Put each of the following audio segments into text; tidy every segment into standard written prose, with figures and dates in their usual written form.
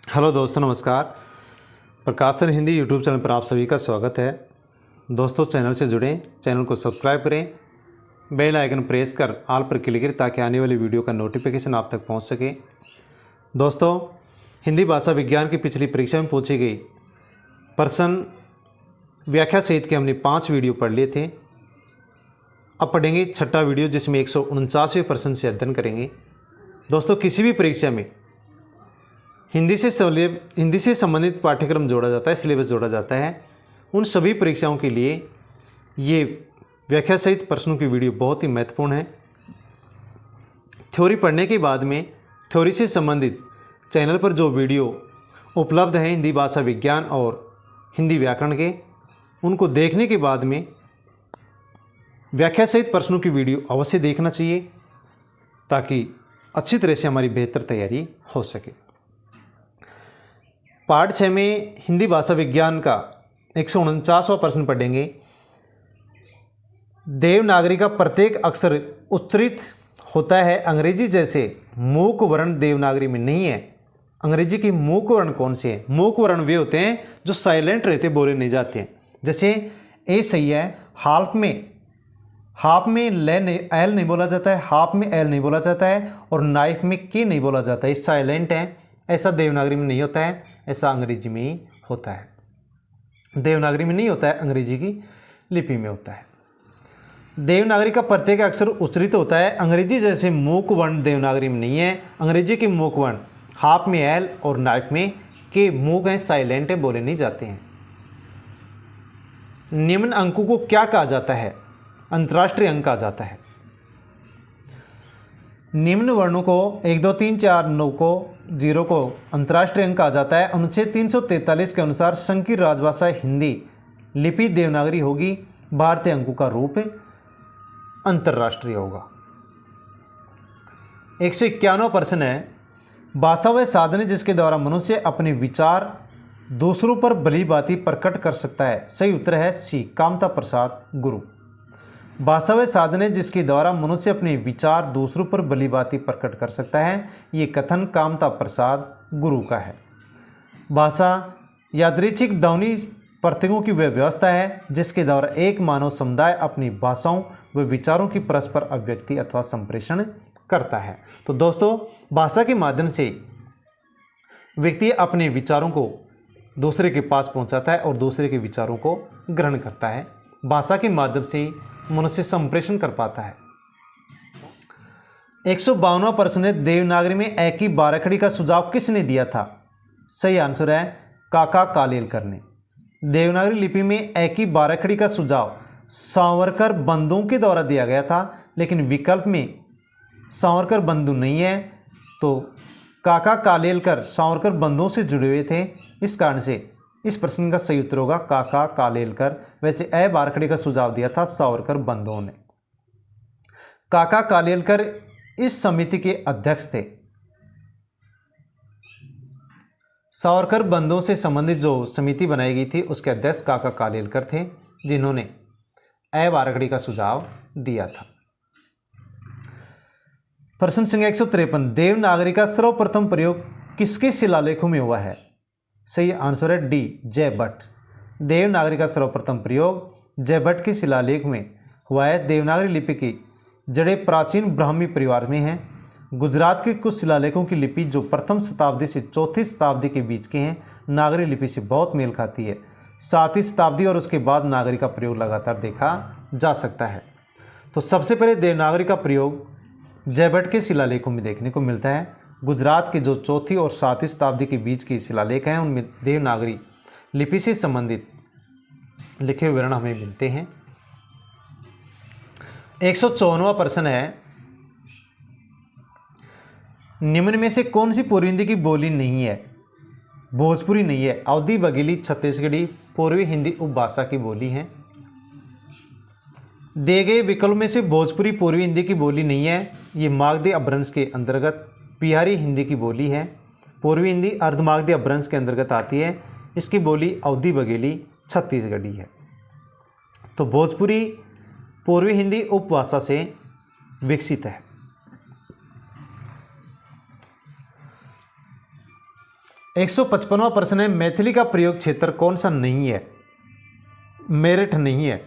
Hello दोस्तों, नमस्कार। प्रकाशन हिंदी यूट्यूब चैनल पर आप सभी का स्वागत है। दोस्तों, चैनल से जुड़ें, चैनल को सब्सक्राइब करें, बेल आइकन प्रेस कर ऑल पर क्लिक करें ताकि आने वाली वीडियो का नोटिफिकेशन आप तक पहुंच सके। दोस्तों, हिंदी भाषा विज्ञान की पिछली परीक्षा में पूछी गई प्रश्न व्याख्या सहित के हमने 5 वीडियो पढ़ लिए थे। अब पढ़ेंगे 6वां वीडियो, जिसमें 149वें प्रश्न से अध्ययन करेंगे। दोस्तों, किसी भी परीक्षा में हिंदी से संबंधित पाठ्यक्रम जोड़ा जाता है, सिलेबस जोड़ा जाता है। उन सभी परीक्षाओं के लिए ये व्याख्या सहित प्रश्नों की वीडियो बहुत ही महत्वपूर्ण है। थ्योरी पढ़ने के बाद में थ्योरी से संबंधित चैनल पर जो वीडियो उपलब्ध है हिंदी भाषा विज्ञान और हिंदी व्याकरण के, उनको देखने के बाद में व्याख्या सहित प्रश्नों की वीडियो अवश्य देखना चाहिए ताकि अच्छी तरह से हमारी बेहतर तैयारी हो सके। पार्ट 6 में हिंदी भाषा विज्ञान का 149वां प्रश्न पढ़ेंगे। देवनागरी का प्रत्येक अक्षर उच्चरित होता है अंग्रेजी जैसे मूक वर्ण देवनागरी में नहीं है। अंग्रेजी की मूक वर्ण कौन से हैं? मूक वर्ण वे होते हैं जो साइलेंट रहते, बोले नहीं जाते हैं। जैसे ए सही है, हाफ में एल नहीं बोला जाता है, हाफ में एल नहीं बोला जाता है और नाइफ में के नहीं बोला जाता है। साइलेंट है। ऐसा देवनागरी में नहीं होता है, ऐसा अंग्रेजी में ही होता है। देवनागरी में नहीं होता है, अंग्रेजी की लिपि में होता है। देवनागरी का प्रत्येक अक्षर उच्चरित होता है अंग्रेजी जैसे मूक वर्ण देवनागरी में नहीं है। अंग्रेजी के मूक वर्ण हाफ में एल और नाइफ में के मूक हैं, साइलेंट है, बोले नहीं जाते हैं। निम्न अंकों को क्या कहा जाता है? अंतर्राष्ट्रीय अंक कहा जाता है। निम्न वर्णों को 1 2 3 4 9 को 0 को अंतर्राष्ट्रीय अंक कहा जाता है। अनुच्छेद 343 के अनुसार संघ राजभाषा हिंदी लिपि देवनागरी होगी, भारतीय अंकों का रूप अंतर्राष्ट्रीय होगा। 191वां प्रश्न है, भाषा वह साधन है जिसके द्वारा मनुष्य अपने विचार दूसरों पर भली भांति प्रकट कर सकता है। सही उत्तर है सी, कामता प्रसाद गुरु। भाषा वह साधन है जिसके द्वारा मनुष्य अपने विचार दूसरों पर भली भांति प्रकट कर सकता है। ये कथन कामता प्रसाद गुरु का है। भाषा यादृच्छिक ध्वनि प्रतीकों की वह व्यवस्था है जिसके द्वारा एक मानव समुदाय अपनी भाषाओं व विचारों की परस्पर अभिव्यक्ति अथवा संप्रेषण करता है। तो दोस्तों, भाषा के माध्यम से व्यक्ति अपने विचारों को दूसरे के पास पहुंचाता है और दूसरे के विचारों को ग्रहण करता है। भाषा के माध्यम से मनुष्य संप्रेषण कर पाता है। 152वां प्रश्न है, देवनागरी में ए की बाराखड़ी का सुझाव किसने दिया था? सही आंसर है काका कालेलकर ने। देवनागरी लिपि में ए की बाराखड़ी का सुझाव सावरकर बंधुओं के द्वारा दिया गया था, लेकिन विकल्प में सावरकर बंधु नहीं है, तो काका कालेलकर सावरकर बंधुओं से जुड़े हुए थे। इस कारण से इस प्रश्न का सही उत्तर होगा काका कालेलकर। वैसे ए बाराखड़ी का सुझाव दिया था सावरकर बंधुओं ने। काका कालेलकर इस समिति के अध्यक्ष थे। सावरकर बंधुओं से संबंधित जो समिति बनाई गई थी उसके अध्यक्ष काका कालेलकर थे, जिन्होंने ए बाराखड़ी का सुझाव दिया था। प्रश्न संख्या 153, देवनागरी का सर्वप्रथम प्रयोग किसके शिलालेखों में हुआ है? सही आंसर है डी, जय भट्ट। देवनागरी का सर्वप्रथम प्रयोग जय भट्ट के शिलालेख में हुआ है। देवनागरी लिपि की जड़ें प्राचीन ब्राह्मी परिवार में हैं। गुजरात के कुछ शिलालेखों की लिपि जो प्रथम शताब्दी से 4वीं शताब्दी के बीच के हैं, नागरी लिपि से बहुत मेल खाती है। 7वीं शताब्दी और उसके बाद नागरी का प्रयोग लगातार देखा जा सकता है। तो सबसे पहले देवनागरी का प्रयोग जय भट्ट के शिलालेखों में देखने को मिलता है। गुजरात के जो 4वीं और 7वीं शताब्दी के बीच के शिलालेख हैं, उनमें देवनागरी लिपि से संबंधित लिखे हुए विवरण हमें मिलते हैं। 154वां प्रश्न है, निम्न में से कौन सी पूर्वी हिंदी की बोली नहीं है? भोजपुरी नहीं है। अवधी, बघेली, छत्तीसगढ़ी पूर्वी हिंदी उपभाषा की बोली है। दिए गए विकल्प में से भोजपुरी पूर्वी हिंदी की बोली नहीं है। ये मागधी अपभ्रंश के अंतर्गत बिहारी हिंदी की बोली है। पूर्वी हिंदी अर्धमागधी अपभ्रंश के अंतर्गत आती है। इसकी बोली अवधी, बघेली, छत्तीसगढ़ी है। तो भोजपुरी पूर्वी हिंदी उपभाषा से विकसित है। 155वां प्रश्न है, मैथिली का प्रयोग क्षेत्र कौन सा नहीं है? मेरठ नहीं है।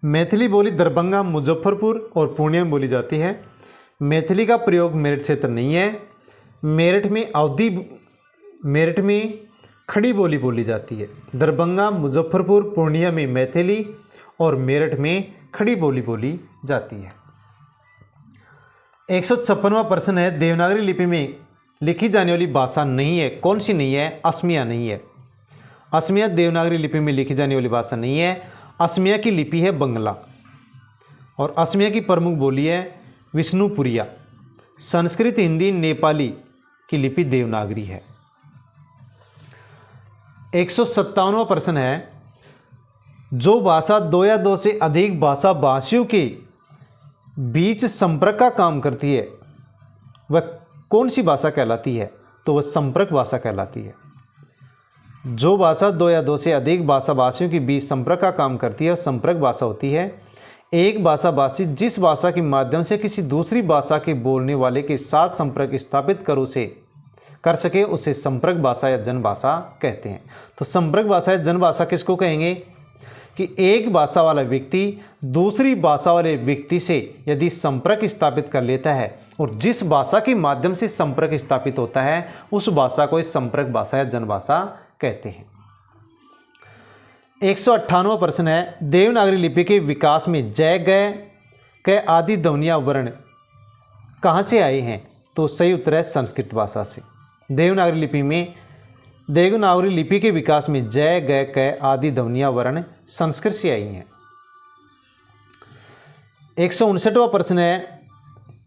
मैथिली बोली दरभंगा, मुजफ्फरपुर और पूर्णिया में बोली जाती है। मैथिली का प्रयोग मेरठ क्षेत्र नहीं है। मेरठ में खड़ी बोली बोली जाती है। दरभंगा, मुजफ्फरपुर, पूर्णिया में मैथिली और मेरठ में खड़ी बोली बोली जाती है। 156वां प्रश्न है, देवनागरी लिपि में लिखी जाने वाली भाषा नहीं है, कौन सी नहीं है? असमिया नहीं है। असमिया देवनागरी लिपि में लिखी जाने वाली भाषा नहीं है। असमिया की लिपि है बंगला और असमिया की प्रमुख बोली है विष्णुपुरिया। संस्कृत, हिंदी, नेपाली की लिपि देवनागरी है। 157वां प्रश्न है, जो भाषा दो या दो से अधिक भाषा भाषियों के बीच संपर्क का काम करती है वह कौन सी भाषा कहलाती है? तो वह संपर्क भाषा कहलाती है। जो भाषा दो या दो से अधिक भाषा भाषियों के बीच संपर्क का काम करती है वह संपर्क भाषा होती है। एक भाषा भाषी जिस भाषा के माध्यम से किसी दूसरी भाषा के बोलने वाले के साथ संपर्क स्थापित कर सके उसे संपर्क भाषा या जनभाषा कहते हैं। तो संपर्क भाषा या जनभाषा किसको कहेंगे? कि एक भाषा वाला व्यक्ति दूसरी भाषा वाले व्यक्ति से यदि संपर्क स्थापित कर लेता है और जिस भाषा के माध्यम से संपर्क स्थापित होता है उस भाषा को इस संपर्क भाषा या जनभाषा कहते हैं। 158वां प्रश्न है, देवनागरी लिपि के विकास में जय गय क आदि ध्वनियाँ वर्ण कहाँ से आए हैं? तो सही उत्तर है संस्कृत भाषा से। देवनागरी लिपि के विकास में जय गय क आदि ध्वनियाँ वर्ण संस्कृत से आई हैं। 159वां प्रश्न है,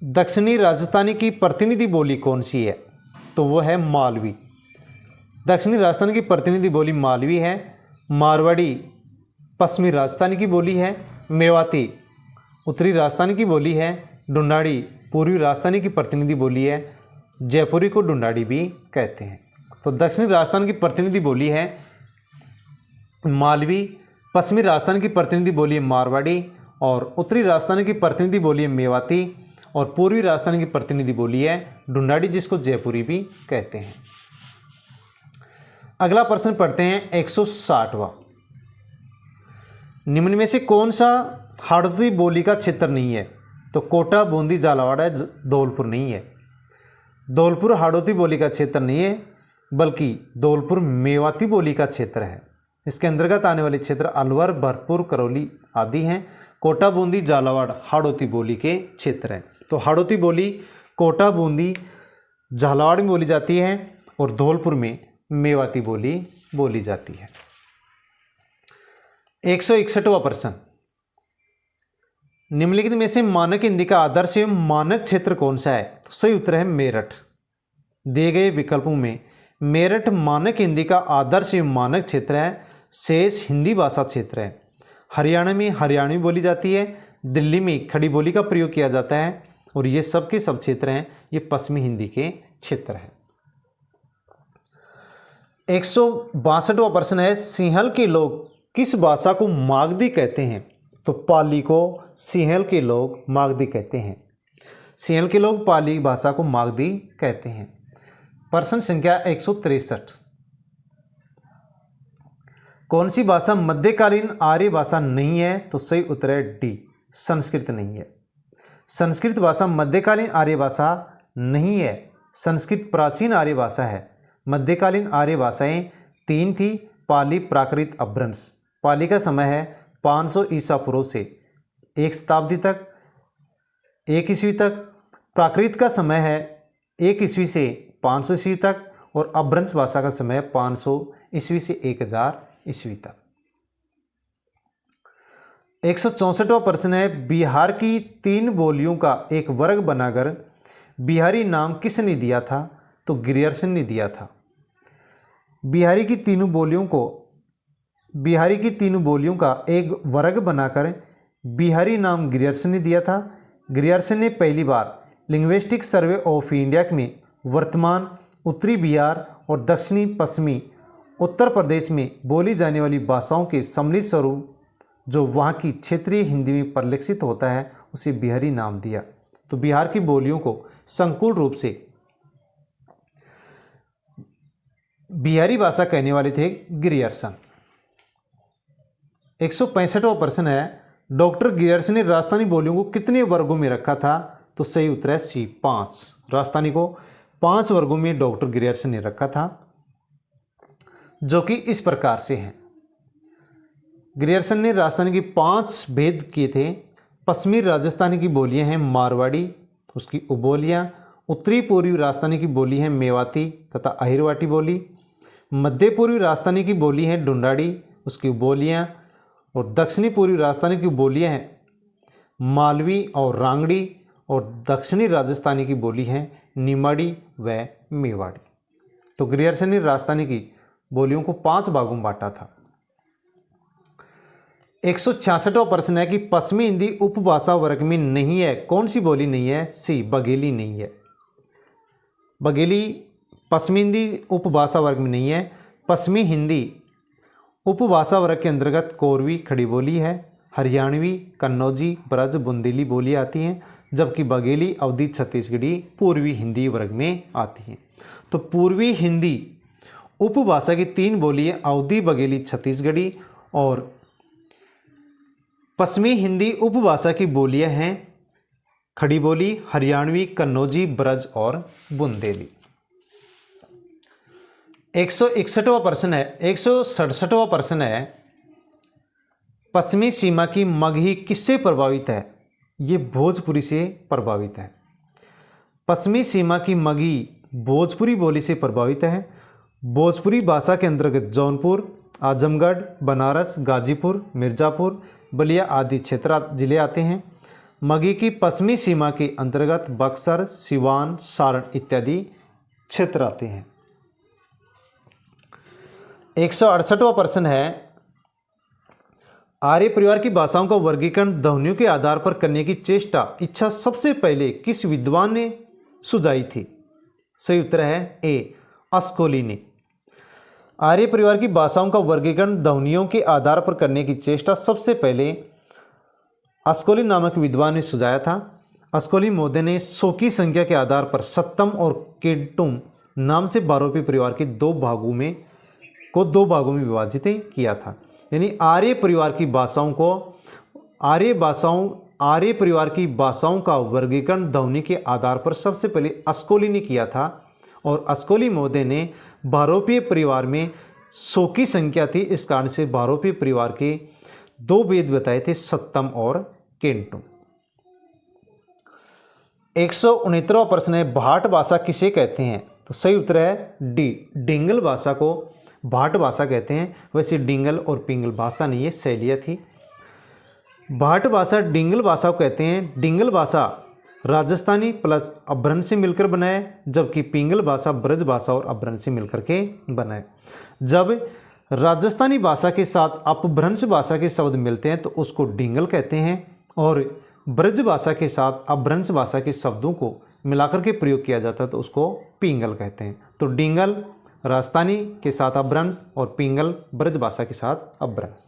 दक्षिणी राजस्थानी की प्रतिनिधि बोली कौन सी है? तो वह है मालवी। दक्षिणी राजस्थान की प्रतिनिधि बोली मालवी है। मारवाड़ी पश्चिमी राजस्थान की बोली है। मेवाती उत्तरी राजस्थान की बोली है। ढूंढाड़ी पूर्वी राजस्थान की प्रतिनिधि बोली है। जयपुरी को ढूंढाड़ी भी कहते हैं। तो दक्षिणी राजस्थान की प्रतिनिधि बोली है मालवी, पश्चिमी राजस्थान की प्रतिनिधि बोली है मारवाड़ी और उत्तरी राजस्थान की प्रतिनिधि बोली है मेवाती और पूर्वी राजस्थान की प्रतिनिधि बोली है ढूंढाड़ी, जिसको जयपुरी भी कहते हैं। अगला प्रश्न पढ़ते हैं 160वां। निम्न में से कौन सा हाड़ौती बोली का क्षेत्र नहीं है? तो कोटा, बूंदी, झालावाड़ है, धौलपुर नहीं है। धौलपुर हाड़ौती बोली का क्षेत्र नहीं है बल्कि धौलपुर मेवाती बोली का क्षेत्र है। इसके अंतर्गत आने वाले क्षेत्र अलवर, भरतपुर, करौली आदि हैं। कोटा, बूंदी, झालावाड़ हाड़ौती बोली के क्षेत्र हैं। तो हाड़ौती बोली कोटा, बूंदी, झालावाड़ में बोली जाती है और धौलपुर में मेवाती बोली बोली जाती है। 161वां प्रश्न, निम्नलिखित में से मानक हिंदी का आदर्श एवं मानक क्षेत्र कौन सा है? तो सही उत्तर है मेरठ। दिए गए विकल्पों में मेरठ मानक हिंदी का आदर्श एवं मानक क्षेत्र है। शेष हिंदी भाषा क्षेत्र है। हरियाणा में हरियाणवी बोली जाती है। दिल्ली में खड़ी बोली का प्रयोग किया जाता है और ये सब के सब क्षेत्र हैं, ये पश्चिमी हिंदी के क्षेत्र हैं। 162वां प्रश्न है, सिंहल के लोग किस भाषा को मागधी कहते हैं? तो पाली को सिंहल के लोग मागधी कहते हैं। सिंहल के लोग पाली भाषा को मागधी कहते हैं। प्रश्न संख्या 163, कौन सी भाषा मध्यकालीन आर्य भाषा नहीं है? तो सही उत्तर है डी, संस्कृत नहीं है। संस्कृत भाषा मध्यकालीन आर्य भाषा नहीं है। संस्कृत प्राचीन आर्य भाषा है। मध्यकालीन आर्य भाषाएं 3 थी, पाली, प्राकृत, अपभ्रंश। पाली का समय है 500 ईसा पूर्व से 1 शताब्दी तक, 1 ईस्वी तक। प्राकृत का समय है 1 ईस्वी से 500 ईस्वी तक और अपभ्रंश भाषा का समय 500 ईस्वी से 1000 ईस्वी तक। 164वां प्रश्न है, बिहार की 3 बोलियों का एक वर्ग बनाकर बिहारी नाम किसने दिया था? तो ग्रियर्सन ने दिया था। बिहारी की तीनों बोलियों का एक वर्ग बनाकर बिहारी नाम ग्रियर्सन ने दिया था। ग्रियर्सन ने पहली बार लिंग्विस्टिक सर्वे ऑफ इंडिया में वर्तमान उत्तरी बिहार और दक्षिणी पश्चिमी उत्तर प्रदेश में बोली जाने वाली भाषाओं के सम्मिलित स्वरूप जो वहाँ की क्षेत्रीय हिंदी में परिलक्षित होता है उसे बिहारी नाम दिया। तो बिहार की बोलियों को संकुल रूप से बिहारी भाषा कहने वाले थे ग्रियर्सन। 165वां प्रश्न है, डॉक्टर ग्रियर्सन ने राजस्थानी बोलियों को कितने वर्गों में रखा था? तो सही उत्तर है सी 5। राजस्थानी को 5 वर्गों में डॉक्टर ग्रियर्सन ने रखा था, जो कि इस प्रकार से हैं। ग्रियर्सन ने राजस्थानी की 5 भेद किए थे। पश्चिमी राजस्थानी की बोलियां हैं मारवाड़ी, उसकी उबोलियां। उत्तरी पूर्वी राजस्थानी की बोली है मेवाती तथा अहिरवाटी बोली। मध्य पूर्वी राजस्थानी की बोली है ढूंढाड़ी, उसकी बोलियां। और दक्षिणी पूर्वी राजस्थानी की बोलियां हैं मालवी और रांगड़ी। और दक्षिणी राजस्थानी की बोली है निमाड़ी व मेवाड़ी। तो ग्रियर्सन ने राजस्थानी की बोलियों को 5 भागों में बांटा था। 166वां प्रश्न है कि पश्चिमी हिंदी उपभाषा वर्ग में नहीं है, कौन सी बोली नहीं है? सी बघेली नहीं है। बघेली पश्चिमी हिंदी उपभाषा वर्ग में नहीं है। पश्चिमी हिंदी उपभाषा वर्ग के अंतर्गत कोरवी खड़ी बोली है, हरियाणवी, कन्नौजी, ब्रज, बुंदेली बोली आती हैं, जबकि बघेली, अवधी, छत्तीसगढ़ी पूर्वी हिंदी वर्ग में आती हैं। तो पूर्वी हिंदी उपभाषा की 3 बोली है, अवधी, बघेली, छत्तीसगढ़ी। और पश्चिमी हिंदी उपभाषा की बोलियां हैं खड़ी बोली, हरियाणवी, कन्नौजी, ब्रज और बुंदेली। 167वां प्रश्न है 167वां प्रश्न है, पश्चिमी सीमा की मगही किससे प्रभावित है? ये भोजपुरी से प्रभावित है। पश्चिमी सीमा की मगही भोजपुरी बोली से प्रभावित है। भोजपुरी भाषा के अंतर्गत जौनपुर, आजमगढ़, बनारस, गाजीपुर, मिर्ज़ापुर, बलिया आदि क्षेत्र जिले आते हैं। मगही की पश्चिमी सीमा के अंतर्गत बक्सर, सिवान, सारण इत्यादि क्षेत्र आते हैं। 168वां प्रश्न है, आर्य परिवार की भाषाओं का वर्गीकरण ध्वनियों के आधार पर करने की इच्छा सबसे पहले किस विद्वान ने सुझाई थी? सही उत्तर है ए अस्कोली ने। आर्य परिवार की भाषाओं का वर्गीकरण ध्वनियों के आधार पर करने की चेष्टा सबसे पहले अस्कोली नामक विद्वान ने सुझाया था। अस्कोली महोदय ने 100 की संख्या के आधार पर सत्तम और केंटुम नाम से बारोपी परिवार के 2 भागों में विभाजित किया था। यानी आर्य परिवार की भाषाओं का वर्गीकरण ध्वनि के आधार पर सबसे पहले अस्कोली ने किया था। और अस्कोली महोदय ने बारोपीय परिवार में 100 की संख्या थी, इस कारण से बारोपीय परिवार के 2 भेद बताए थे, सत्तम और केंटुम। 169वां प्रश्न है, भाट भाषा किसे कहते हैं? तो सही उत्तर है डी, डिंगल भाषा को भाट भाषा कहते हैं। वैसे डिंगल और पिंगल भाषा नहीं है, शैलियाँ थी। भाट भाषा डिंगल भाषा को कहते हैं। डिंगल भाषा राजस्थानी प्लस अभ्रंश से मिलकर बना है, जबकि पिंगल भाषा ब्रज भाषा और अभ्रंश से मिलकर के बना है। जब राजस्थानी भाषा के साथ अपभ्रंश भाषा के शब्द मिलते हैं तो उसको डिंगल कहते हैं, और ब्रज भाषा के साथ अपभ्रंश भाषा के शब्दों को मिलाकर के प्रयोग किया जाता है तो उसको पिंगल कहते हैं। तो डिंगल राजस्थानी के साथ अपभ्रंश और पिंगल ब्रज भाषा के साथ अपभ्रंश।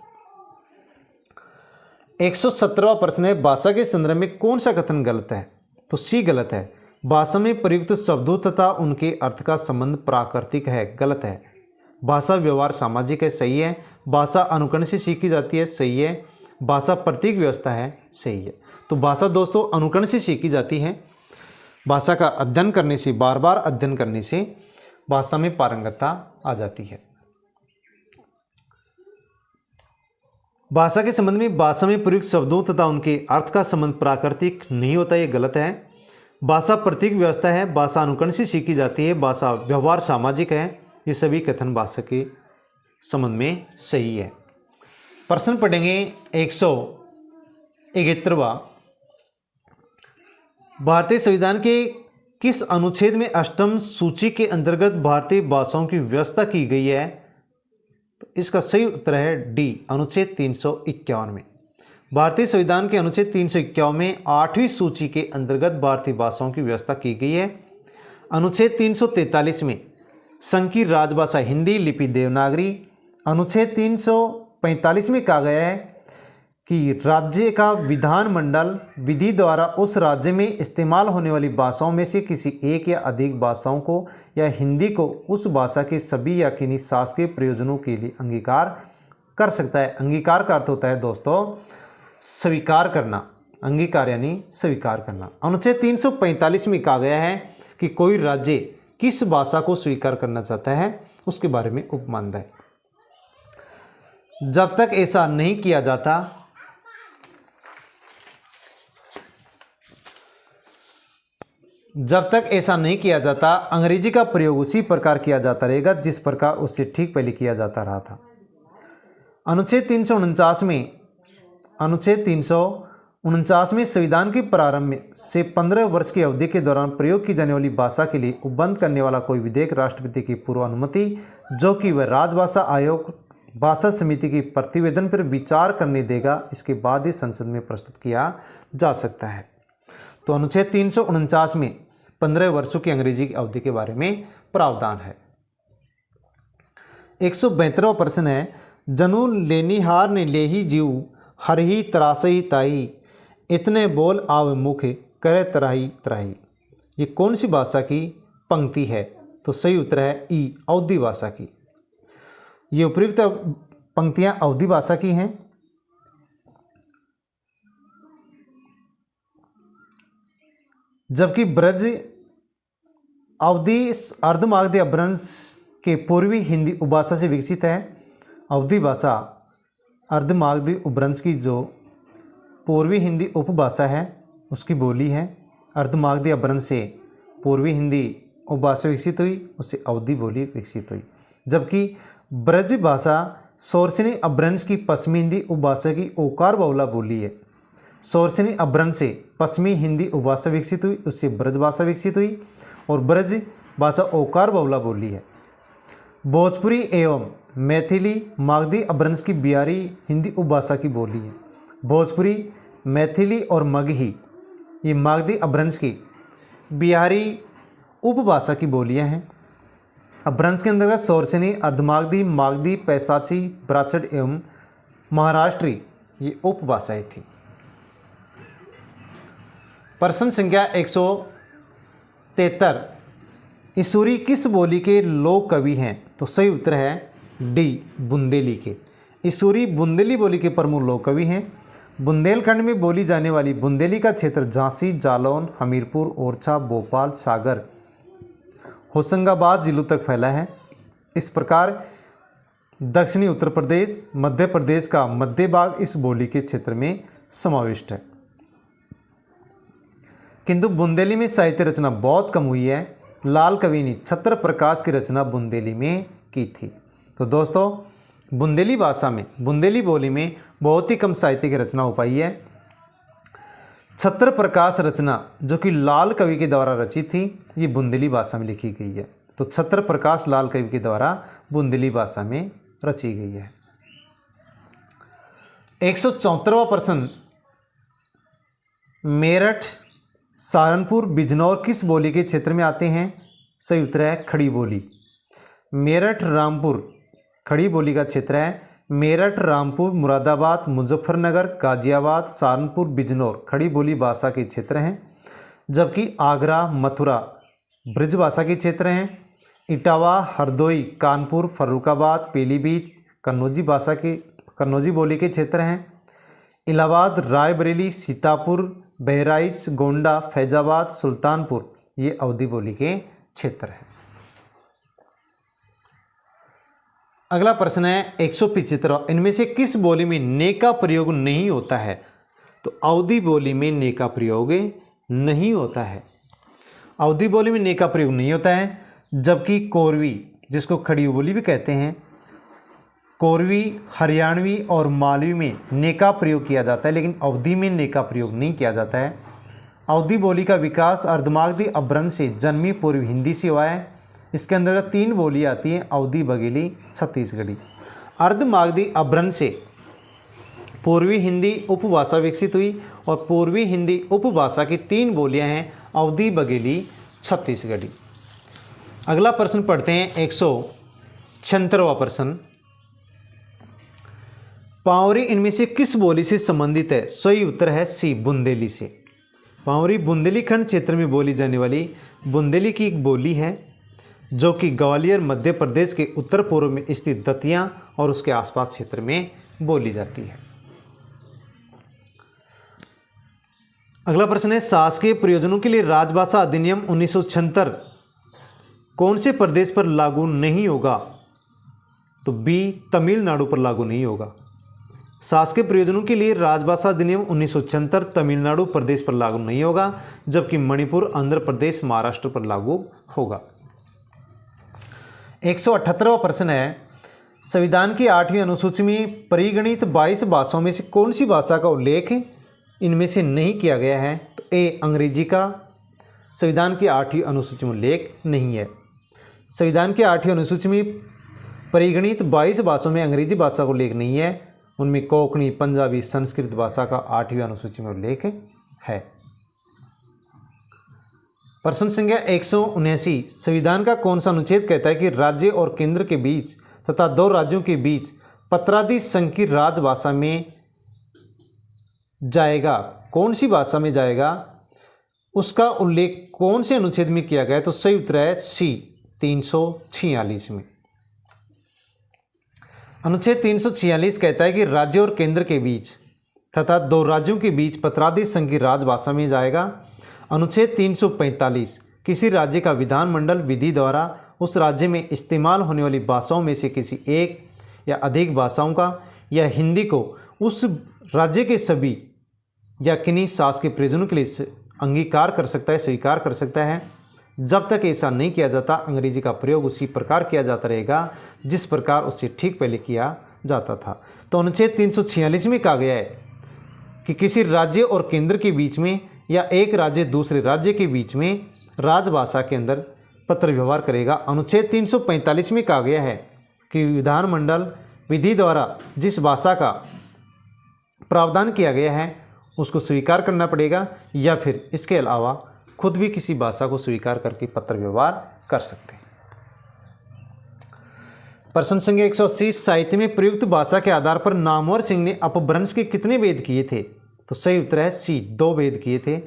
117वां प्रश्न है, भाषा के संदर्भ में कौन सा कथन गलत है? तो सी गलत है। भाषा में प्रयुक्त शब्दों तथा उनके अर्थ का संबंध प्राकृतिक है, गलत है। भाषा व्यवहार सामाजिक है, सही है। भाषा अनुकरण से सीखी जाती है, सही है। भाषा प्रतीक व्यवस्था है, सही है। तो भाषा दोस्तों अनुकरण से सीखी जाती है। भाषा का अध्ययन करने से, बार बार अध्ययन करने से भाषा में पारंगतता आ जाती है। भाषा के संबंध में भाषा में प्रयुक्त शब्दों तथा उनके अर्थ का संबंध प्राकृतिक नहीं होता, ये गलत है। भाषा प्रतीक व्यवस्था है, भाषा अनुकरण से सीखी जाती है, भाषा व्यवहार सामाजिक है, ये सभी कथन भाषा के संबंध में सही है। प्रश्न पढ़ेंगे 171वां, भारतीय संविधान के किस अनुच्छेद में अष्टम सूची के अंतर्गत भारतीय भाषाओं की व्यवस्था की गई है? तो इसका सही उत्तर है डी, अनुच्छेद 351 में। भारतीय संविधान के अनुच्छेद 351 में 8वीं सूची के अंतर्गत भारतीय भाषाओं की व्यवस्था की गई है। अनुच्छेद 343 में संघ की राजभाषा हिंदी, लिपि देवनागरी। अनुच्छेद 345 में कहा गया है कि राज्य का विधानमंडल विधि द्वारा उस राज्य में इस्तेमाल होने वाली भाषाओं में से किसी एक या अधिक भाषाओं को या हिंदी को उस भाषा के सभी या किन्हीं शासकीय प्रयोजनों के लिए अंगीकार कर सकता है। अंगीकार का अर्थ होता है दोस्तों स्वीकार करना, अंगीकार यानी स्वीकार करना। अनुच्छेद 345 में कहा गया है कि कोई राज्य किस भाषा को स्वीकार करना चाहता है उसके बारे में उपमानद है। जब तक ऐसा नहीं किया जाता अंग्रेजी का प्रयोग उसी प्रकार किया जाता रहेगा जिस प्रकार उससे ठीक पहले किया जाता रहा था। अनुच्छेद 349 में संविधान के प्रारंभ से 15 वर्ष की अवधि के दौरान प्रयोग की जाने वाली भाषा के लिए उपबंध करने वाला कोई विधेयक राष्ट्रपति की पूर्व अनुमति, जो कि वह राजभाषा आयोग भाषा समिति के प्रतिवेदन पर विचार करने देगा, इसके बाद ही संसद में प्रस्तुत किया जा सकता है। तो अनुच्छेद 349 में 15 वर्षों की अंग्रेजी की अवधि के बारे में प्रावधान है। 172वां प्रश्न है, जनु लेनिहार ने लेही जीव हरही तरासही ताई, इतने बोल आव मुख करे तराही तराही। ये कौन सी भाषा की पंक्ति है? तो सही उत्तर है ई, अवधी भाषा की। ये उपयुक्त पंक्तियां अवधी भाषा की हैं। जबकि ब्रज अवधी अर्धमागधी अपभ्रंश के पूर्वी हिंदी उपभाषा से विकसित है। अवधी भाषा अर्धमागधी उपभ्रंश की जो पूर्वी हिंदी उपभाषा है उसकी बोली है। अर्धमागधी अपभ्रंश से पूर्वी हिंदी उपभाषा विकसित हुई, उससे अवधी बोली विकसित हुई। जबकि ब्रज भाषा सोरसनी अपभ्रंश की पश्चिमी हिंदी उपभाषा की ओकार बहुला बोली है। सोरसनी अपभ्रंश से पश्चिमी हिंदी उपभाषा विकसित हुई, उससे ब्रज भाषा विकसित हुई और ब्रज भाषा ओकार बहुला बोली है। भोजपुरी एवं मैथिली मागधी अपभ्रंश की बिहारी हिंदी उपभाषा की बोली है। भोजपुरी, मैथिली और मगही ये मागधी अपभ्रंश की बिहारी उपभाषा की बोलियां हैं। अपभ्रंश के अंतर्गत सोरसनी, अर्धमागधी, मागधी, पैसाची, ब्राचड़ एवं महाराष्ट्री ये उपभाषाएं थी। प्रश्न संख्या 173, ईश्वरी किस बोली के लोक कवि हैं? तो सही उत्तर है डी, बुंदेली के। ईश्वरी बुंदेली बोली के प्रमुख लोक कवि हैं। बुंदेलखंड में बोली जाने वाली बुंदेली का क्षेत्र झांसी, जालौन, हमीरपुर, ओरछा, भोपाल, सागर, होशंगाबाद जिलों तक फैला है। इस प्रकार दक्षिणी उत्तर प्रदेश, मध्य प्रदेश का मध्य भाग इस बोली के क्षेत्र में समाविष्ट है। किंतु बुंदेली में साहित्य रचना बहुत कम हुई है। लाल कवि ने छत्र प्रकाश की रचना बुंदेली में की थी। तो दोस्तों बुंदेली भाषा में, बुंदेली बोली में बहुत ही कम साहित्य की रचना हो पाई है। छत्र प्रकाश रचना जो कि लाल कवि के द्वारा रचित थी, ये बुंदेली भाषा में लिखी गई है। तो छत्र प्रकाश लाल कवि के द्वारा बुंदेली भाषा में रची गई है। 174वां प्रश्न, मेरठ, सहारनपुर, बिजनौर किस बोली के क्षेत्र में आते हैं? सही उत्तर है खड़ी बोली। मेरठ, रामपुर खड़ी बोली का क्षेत्र है। मेरठ, रामपुर, मुरादाबाद, मुजफ्फरनगर, गाजियाबाद, सहारनपुर, बिजनौर खड़ी बोली भाषा के क्षेत्र हैं। जबकि आगरा, मथुरा ब्रज भाषा के क्षेत्र हैं। इटावा, हरदोई, कानपुर, फर्रुखाबाद, पीलीभीत कन्नौजी बोली के क्षेत्र हैं। इलाहाबाद, रायबरेली, सीतापुर, बहराइच, गोंडा, फैजाबाद, सुल्तानपुर ये अवधी बोली के क्षेत्र हैं। अगला प्रश्न है 175, इनमें से किस बोली में ने का प्रयोग नहीं होता है? तो अवधी बोली में ने का प्रयोग नहीं होता है। अवधी बोली में ने का प्रयोग नहीं होता है। जबकि कोरवी, जिसको खड़ी बोली भी कहते हैं, कोरवी, हरियाणवी और मालवी में ने का प्रयोग किया जाता है, लेकिन अवधी में ने का प्रयोग नहीं किया जाता है। अवधी बोली का विकास अर्धमागधी अपभ्रंश से जन्मी पूर्वी हिंदी से हुआ है। इसके अंतर्गत 3 बोली आती हैं, अवधी, बघेली, छत्तीसगढ़ी। अर्धमागधी अपभ्रंश से पूर्वी हिंदी उपभाषा विकसित हुई और पूर्वी हिंदी उपभाषा की 3 बोलियां हैं, अवधी, बघेली, छत्तीसगढ़ी। अगला प्रश्न पढ़ते हैं 176वां प्रश्न, पावरी इनमें से किस बोली से संबंधित है? सही उत्तर है सी, बुंदेली से। पावरी बुंदेलीखंड क्षेत्र में बोली जाने वाली बुंदेली की एक बोली है जो कि ग्वालियर मध्य प्रदेश के उत्तर पूर्व में स्थित दतिया और उसके आसपास क्षेत्र में बोली जाती है। अगला प्रश्न है, शासकीय प्रयोजनों के लिए राजभाषा अधिनियम 1976 कौन से प्रदेश पर लागू नहीं होगा? तो बी, तमिलनाडु पर लागू नहीं होगा। शासकीय प्रयोजनों के लिए राजभाषा अधिनियम 1976 तमिलनाडु प्रदेश पर लागू नहीं होगा, जबकि मणिपुर, आंध्र प्रदेश, महाराष्ट्र पर लागू होगा। 178वां प्रश्न है, संविधान की 8वीं अनुसूची में परिगणित 22 भाषाओं में से कौन सी भाषा का उल्लेख इनमें से नहीं किया गया है? तो ए, अंग्रेजी का संविधान की 8वीं अनुसूची में उल्लेख नहीं है। संविधान की 8वीं अनुसूची में परिगणित 22 भाषाओं में अंग्रेजी भाषा का उल्लेख नहीं है। उनमें कोंकणी, पंजाबी, संस्कृत भाषा का 8वीं अनुसूची में उल्लेख है। प्रश्न संख्या 179, संविधान का कौन सा अनुच्छेद कहता है कि राज्य और केंद्र के बीच तथा दो राज्यों के बीच पत्राधीश संघ की राजभाषा में जाएगा? कौन सी भाषा में जाएगा, उसका उल्लेख कौन से अनुच्छेद में किया गया है? तो सही उत्तर है सी, 346 में। अनुच्छेद 346 कहता है कि राज्य और केंद्र के बीच तथा दो राज्यों के बीच पत्राधीश संघ की राजभाषा में जाएगा। अनुच्छेद 345 किसी राज्य का विधानमंडल विधि द्वारा उस राज्य में इस्तेमाल होने वाली भाषाओं में से किसी एक या अधिक भाषाओं का या हिंदी को उस राज्य के सभी या किन्हीं शासकीय प्रयोजनों के लिए अंगीकार कर सकता है, स्वीकार कर सकता है। जब तक ऐसा नहीं किया जाता, अंग्रेजी का प्रयोग उसी प्रकार किया जाता रहेगा जिस प्रकार उससे ठीक पहले किया जाता था। तो अनुच्छेद 346 में कहा गया है कि किसी राज्य और केंद्र के बीच में या एक राज्य दूसरे राज्य के बीच में राजभाषा के अंदर पत्र व्यवहार करेगा। अनुच्छेद 345 में कहा गया है कि विधानमंडल विधि द्वारा जिस भाषा का प्रावधान किया गया है उसको स्वीकार करना पड़ेगा, या फिर इसके अलावा खुद भी किसी भाषा को स्वीकार करके पत्र व्यवहार कर सकते हैं। प्रश्न संख्या 180, साहित्य में प्रयुक्त भाषा के आधार पर नामवर सिंह ने अपभ्रंश के कितने भेद किए थे? तो सही उत्तर है सी, 2 भेद किए थे।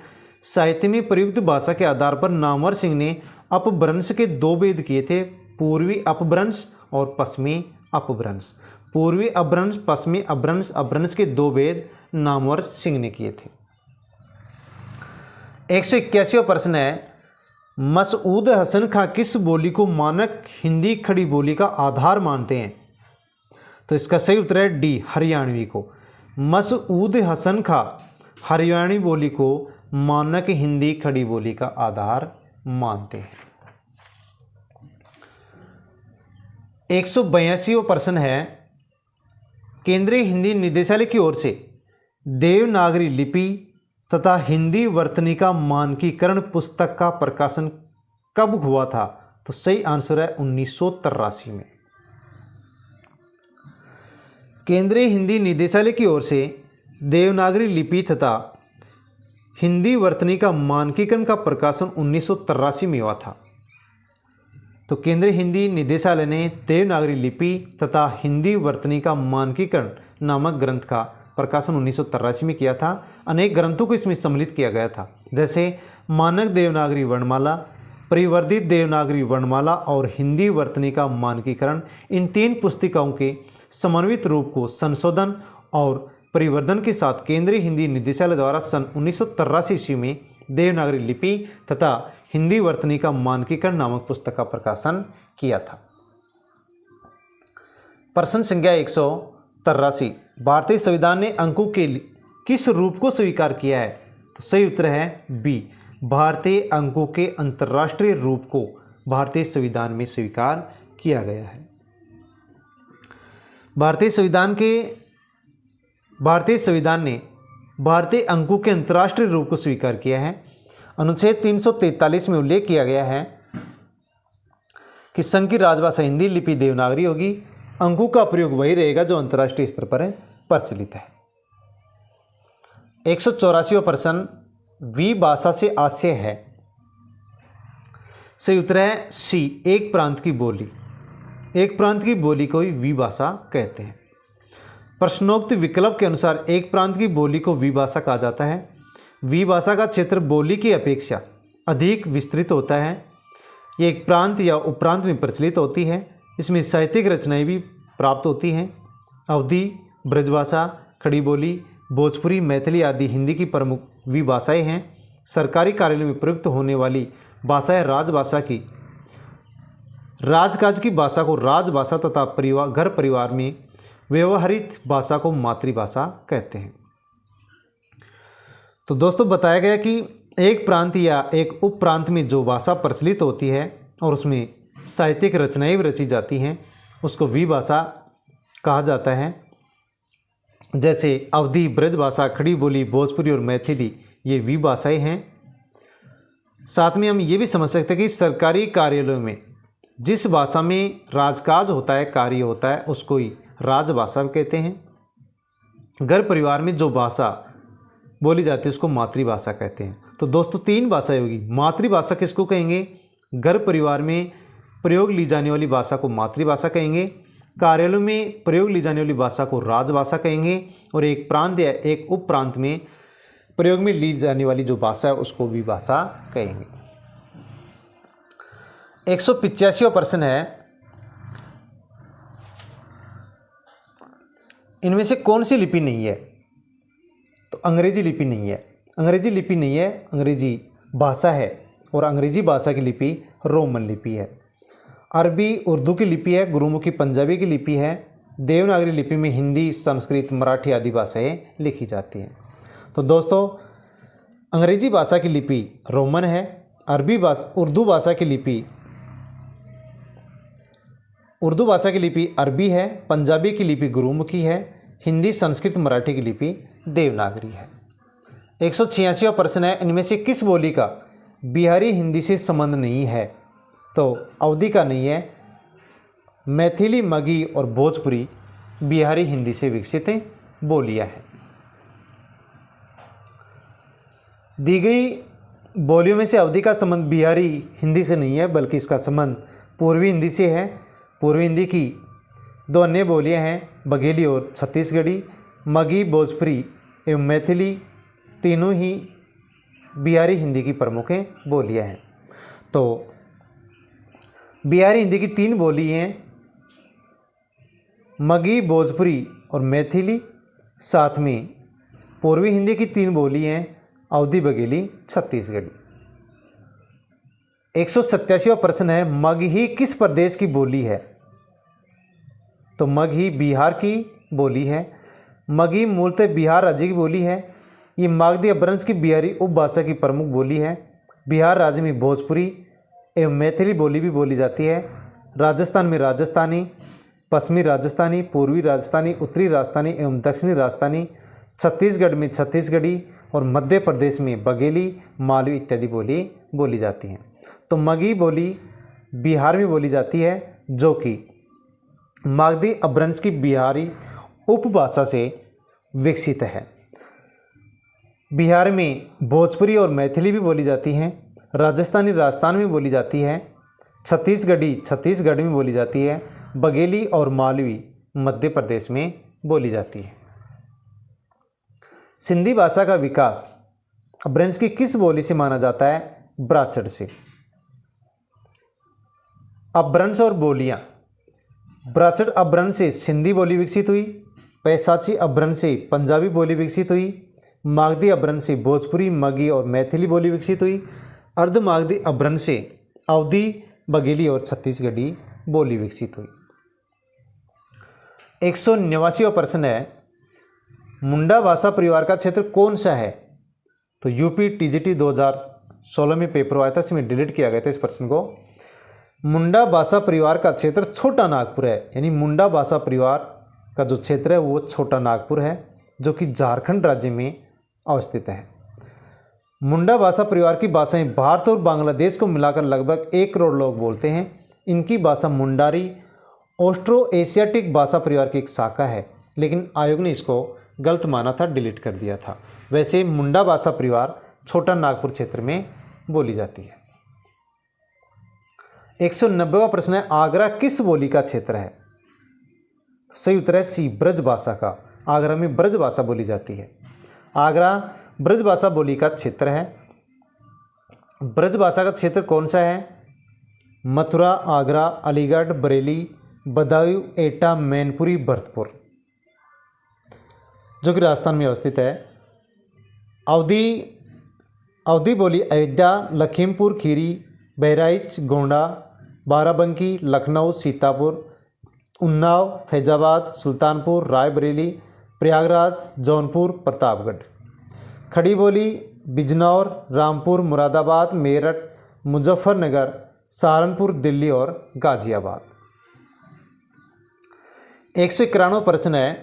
साहित्य में प्रयुक्त भाषा के आधार पर नामवर सिंह ने अपभ्रंश के 2 भेद किए थे, पूर्वी अपभ्रंश और पश्चिमी अपभ्रंश। पूर्वी अपभ्रंश, पश्चिमी अपभ्रंश, अपभ्रंश के 2 भेद नामवर सिंह ने किए थे। 181वां प्रश्न है, मसूद हसन खां किस बोली को मानक हिंदी खड़ी बोली का आधार मानते हैं? तो इसका सही उत्तर है डी, हरियाणवी को। मसूद हसन खां हरियाणवी बोली को मानक हिंदी खड़ी बोली का आधार मानते हैं। 182वां प्रश्न है, केंद्रीय हिंदी निदेशालय की ओर से देवनागरी लिपि तथा हिंदी वर्तनी का मानकीकरण पुस्तक का प्रकाशन कब हुआ था? तो सही आंसर है 1983 में। केंद्रीय हिंदी निदेशालय की ओर से देवनागरी लिपि तथा हिंदी वर्तनी का मानकीकरण का प्रकाशन 1983 में हुआ था। तो केंद्रीय हिंदी निदेशालय ने देवनागरी लिपि तथा हिंदी वर्तनी का मानकीकरण नामक ग्रंथ का प्रकाशन 1983 में किया था। अनेक ग्रंथों को इसमें सम्मिलित किया गया था, जैसे मानक देवनागरी वर्णमाला, परिवर्धित देवनागरी वर्णमाला और हिंदी वर्तनी का मानकीकरण। इन 3 पुस्तिकाओं के समन्वित रूप को संशोधन और परिवर्धन के साथ केंद्रीय हिंदी निदेशालय द्वारा सन 1983 ईस्वी में देवनागरी लिपि तथा हिंदी वर्तनी का मानकीकरण नामक पुस्तक का प्रकाशन किया था। प्रश्न संख्या 183, भारतीय संविधान ने अंकों के किस रूप को स्वीकार किया है? तो सही उत्तर है बी, भारतीय अंकों के अंतर्राष्ट्रीय रूप को भारतीय संविधान में स्वीकार किया गया है। भारतीय संविधान ने भारतीय अंकों के अंतर्राष्ट्रीय रूप को स्वीकार किया है। अनुच्छेद 343 में उल्लेख किया गया है कि संघ की राजभाषा हिंदी, लिपि देवनागरी होगी। अंकों का प्रयोग वही रहेगा जो अंतर्राष्ट्रीय स्तर पर प्रचलित है। 184वां प्रश्न, वी भाषा से आशय है? सही उत्तर है सी, एक प्रांत की बोली। एक प्रांत की बोली को ही वी भाषा कहते हैं। प्रश्नोक्त विकल्प के अनुसार एक प्रांत की बोली को विभाषा कहा जाता है। विभाषा का क्षेत्र बोली की अपेक्षा अधिक विस्तृत होता है। ये एक प्रांत या उपप्रांत में प्रचलित होती है। इसमें साहित्यिक रचनाएं भी प्राप्त होती हैं। अवधी, ब्रजभाषा, खड़ी बोली, भोजपुरी, मैथिली आदि हिंदी की प्रमुख विभाषाएं हैं। सरकारी कार्यालयों में प्रयुक्त होने वाली भाषाएं राजभाषा की राजकाज की भाषा को राजभाषा तथा घर परिवार में व्यवहारित भाषा को मातृभाषा कहते हैं। तो दोस्तों बताया गया कि एक प्रांत या एक उप प्रांत में जो भाषा प्रचलित होती है और उसमें साहित्यिक रचनाएं भी रची जाती हैं उसको विभाषा कहा जाता है। जैसे अवधी, ब्रजभाषा, खड़ी बोली, भोजपुरी और मैथिली ये विभाषाएं हैं। साथ में हम ये भी समझ सकते हैं कि सरकारी कार्यालयों में जिस भाषा में राजकाज होता है, कार्य होता है, उसको ही राजभाषा कहते हैं। घर परिवार में जो भाषा बोली जाती है उसको मातृभाषा कहते हैं। तो दोस्तों 3 भाषाएं होगी। मातृभाषा किसको कहेंगे? घर परिवार में प्रयोग ली जाने वाली भाषा को मातृभाषा कहेंगे। कार्यालयों में प्रयोग ली जाने वाली भाषा को राजभाषा कहेंगे। और एक प्रांत या एक उप प्रांत में प्रयोग में ली जाने वाली जो भाषा है उसको विभाषा कहेंगे। 185वां प्रश्न है, इनमें से कौन सी लिपि नहीं है? तो अंग्रेजी लिपि नहीं है। अंग्रेजी लिपि नहीं है, अंग्रेजी भाषा है और अंग्रेजी भाषा की लिपि रोमन लिपि है। अरबी उर्दू की लिपि है, गुरुमुखी पंजाबी की लिपि है, देवनागरी लिपि में हिंदी, संस्कृत, मराठी आदि भाषाएं लिखी जाती हैं। तो दोस्तों अंग्रेजी भाषा की लिपि रोमन है, उर्दू भाषा की लिपि अरबी है, पंजाबी की लिपि गुरुमुखी है, हिंदी, संस्कृत, मराठी की लिपि देवनागरी है। 186वां प्रश्न है, इनमें से किस बोली का बिहारी हिंदी से संबंध नहीं है? तो अवधी का नहीं है। मैथिली, मगही और भोजपुरी बिहारी हिंदी से विकसित बोलियां हैं। दी गई बोलियों में से अवधी का संबंध बिहारी हिंदी से नहीं है, बल्कि इसका संबंध पूर्वी हिंदी से है। पूर्वी हिंदी की 2 अन्य बोलियां हैं, बघेली और छत्तीसगढ़ी। मगही, भोजपुरी एवं मैथिली तीनों ही बिहारी हिंदी की प्रमुख बोलियां हैं। तो बिहारी हिंदी की 3 बोली हैं, मगही, भोजपुरी और मैथिली। साथ में पूर्वी हिंदी की 3 बोली हैं, अवधी, बघेली, छत्तीसगढ़ी। 187वां प्रश्न है, मगही किस प्रदेश की बोली है? तो मगही बिहार की बोली है। मगही मूलतः बिहार राज्य की बोली है। ये मागधी अपभ्रंश की बिहारी उपभाषा की प्रमुख बोली है। बिहार राज्य में भोजपुरी एवं मैथिली बोली भी बोली जाती है। राजस्थान में राजस्थानी, पश्चिमी राजस्थानी, पूर्वी राजस्थानी, उत्तरी राजस्थानी एवं दक्षिणी राजस्थानी, छत्तीसगढ़ में छत्तीसगढ़ी और मध्य प्रदेश में बघेली, मालवी इत्यादि बोली जाती हैं। तो मगही बोली बिहार में बोली जाती है, जो कि मागधी अपभ्रंश की बिहारी उपभाषा से विकसित है। बिहार में भोजपुरी और मैथिली भी बोली जाती हैं। राजस्थानी राजस्थान में बोली जाती है। छत्तीसगढ़ी छत्तीसगढ़ में बोली जाती है। बघेली और मालवी मध्य प्रदेश में बोली जाती है। सिंधी भाषा का विकास अपभ्रंश की किस बोली से माना जाता है? ब्राचड़ से। अपभ्रंश और बोलियां। ब्राचड़ अपभ्रंश से सिंधी बोली विकसित हुई। पैसाची अपभ्रंश से पंजाबी बोली विकसित हुई। मागधी अपभ्रंश से भोजपुरी, मगही और मैथिली बोली विकसित हुई। अर्धमागधी अपभ्रंश से अवधी, बघेली और छत्तीसगढ़ी बोली विकसित हुई। 189वां प्रश्न है, मुंडा भाषा परिवार का क्षेत्र कौन सा है? तो यूपी टीजीटी 2016 में पेपर आया था, इसमें डिलीट किया गया था इस प्रश्न को। मुंडा भाषा परिवार का क्षेत्र छोटा नागपुर है, यानी मुंडा भाषा परिवार का जो क्षेत्र है वो छोटा नागपुर है, जो कि झारखंड राज्य में अवस्थित है। मुंडा भाषा परिवार की भाषाएं भारत और बांग्लादेश को मिलाकर लगभग 1 करोड़ लोग बोलते हैं। इनकी भाषा मुंडारी ऑस्ट्रो एशियाटिक भाषा परिवार की एक शाखा है, लेकिन आयोग ने इसको गलत माना था, डिलीट कर दिया था। वैसे मुंडा भाषा परिवार छोटा नागपुर क्षेत्र में बोली जाती है। 190वां प्रश्न है, आगरा किस बोली का क्षेत्र है? सही उत्तर है सी, ब्रज भाषा का। आगरा में ब्रज भाषा बोली जाती है। आगरा ब्रज भाषा बोली का क्षेत्र है। ब्रज भाषा का क्षेत्र कौन सा है? मथुरा, आगरा, अलीगढ़, बरेली, बदायूं, एटा, मैनपुरी, भरतपुर, जो कि राजस्थान में अवस्थित है। अवधी बोली अयोध्या, लखीमपुर खीरी, बहराइच, गोंडा, बाराबंकी, लखनऊ, सीतापुर, उन्नाव, फैजाबाद, सुल्तानपुर, रायबरेली, प्रयागराज, जौनपुर, प्रतापगढ़। खड़ी बोली बिजनौर, रामपुर, मुरादाबाद, मेरठ, मुजफ्फरनगर, सहारनपुर, दिल्ली और गाजियाबाद। 191वां प्रश्न है,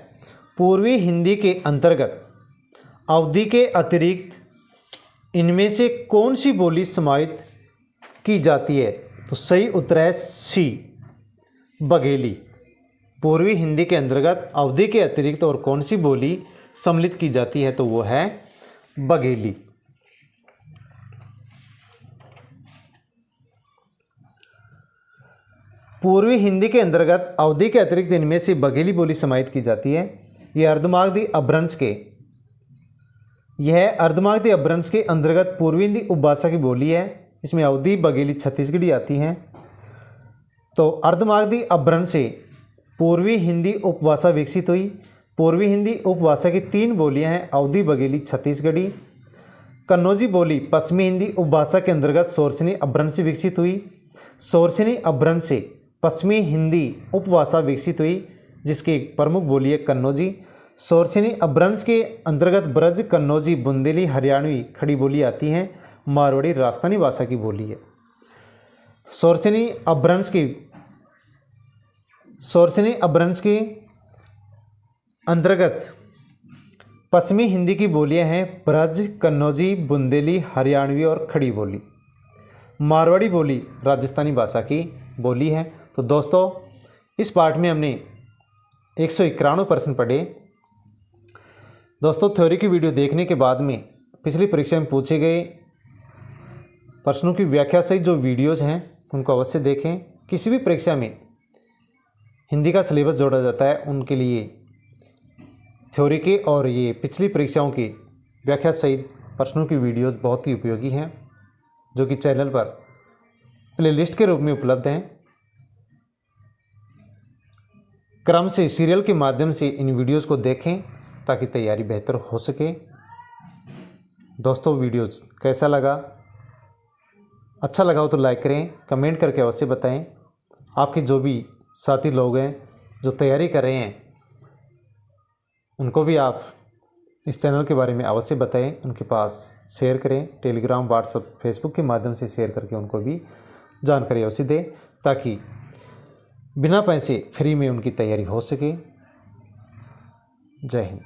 पूर्वी हिंदी के अंतर्गत अवधी के अतिरिक्त इनमें से कौन सी बोली समाहित की जाती है? तो सही उत्तर है सी, बघेली। पूर्वी हिंदी के अंतर्गत अवधी के अतिरिक्त और कौन सी बोली सम्मिलित की जाती है? तो वो है बघेली। पूर्वी हिंदी के अंतर्गत अवधी के अतिरिक्त इनमें से बघेली बोली समाहित की जाती है। यह अर्धमागधी अपभ्रंश के अंतर्गत पूर्वी हिंदी उपभाषा की बोली है। इसमें अवधी, बघेली, छत्तीसगढ़ी आती हैं। तो अर्धमागधी अपभ्रंश से पूर्वी हिंदी उपभाषा विकसित हुई। पूर्वी हिंदी उपभाषा की 3 बोलियां हैं, अवधी, बघेली, छत्तीसगढ़ी। कन्नौजी बोली पश्चिमी हिंदी उपभाषा के अंतर्गत सोरचनी अपभ्रंश से विकसित हुई। सोरचनी अपभ्रंश से पश्चिमी हिंदी उपभाषा विकसित हुई, जिसकी एक प्रमुख बोली है कन्नौजी। सोरचनी अपभ्रंश के अंतर्गत ब्रज, कन्नौजी, बुंदेली, हरियाणवी खड़ी बोली आती हैं। मारवाड़ी राजस्थानी भाषा की बोली है। सोरचनी अपभ्रंश के अंतर्गत पश्चिमी हिंदी की बोलियां हैं ब्रज, कन्नौजी, बुंदेली, हरियाणवी और खड़ी बोली। मारवाड़ी बोली राजस्थानी भाषा की बोली है। तो दोस्तों, इस पाठ में हमने 191 प्रश्न पढ़े। दोस्तों, थ्योरी की वीडियो देखने के बाद में पिछली परीक्षा में पूछे गए प्रश्नों की व्याख्या सहित जो वीडियोज़ हैं उनको अवश्य देखें। किसी भी परीक्षा में हिंदी का सिलेबस जोड़ा जाता है, उनके लिए थ्योरी के और ये पिछली परीक्षाओं की व्याख्या सहित प्रश्नों की वीडियोज़ बहुत ही उपयोगी हैं, जो कि चैनल पर प्लेलिस्ट के रूप में उपलब्ध हैं। क्रम से सीरियल के माध्यम से इन वीडियोज़ को देखें ताकि तैयारी बेहतर हो सके। दोस्तों, वीडियोज़ कैसा लगा? अच्छा लगा हो तो लाइक करें, कमेंट करके अवश्य बताएं। आपके जो भी साथी लोग हैं जो तैयारी कर रहे हैं, उनको भी आप इस चैनल के बारे में अवश्य बताएं, उनके पास शेयर करें। टेलीग्राम, व्हाट्सएप, फेसबुक के माध्यम से शेयर करके उनको भी जानकारी अवश्य दें, ताकि बिना पैसे फ्री में उनकी तैयारी हो सके। जय हिंद।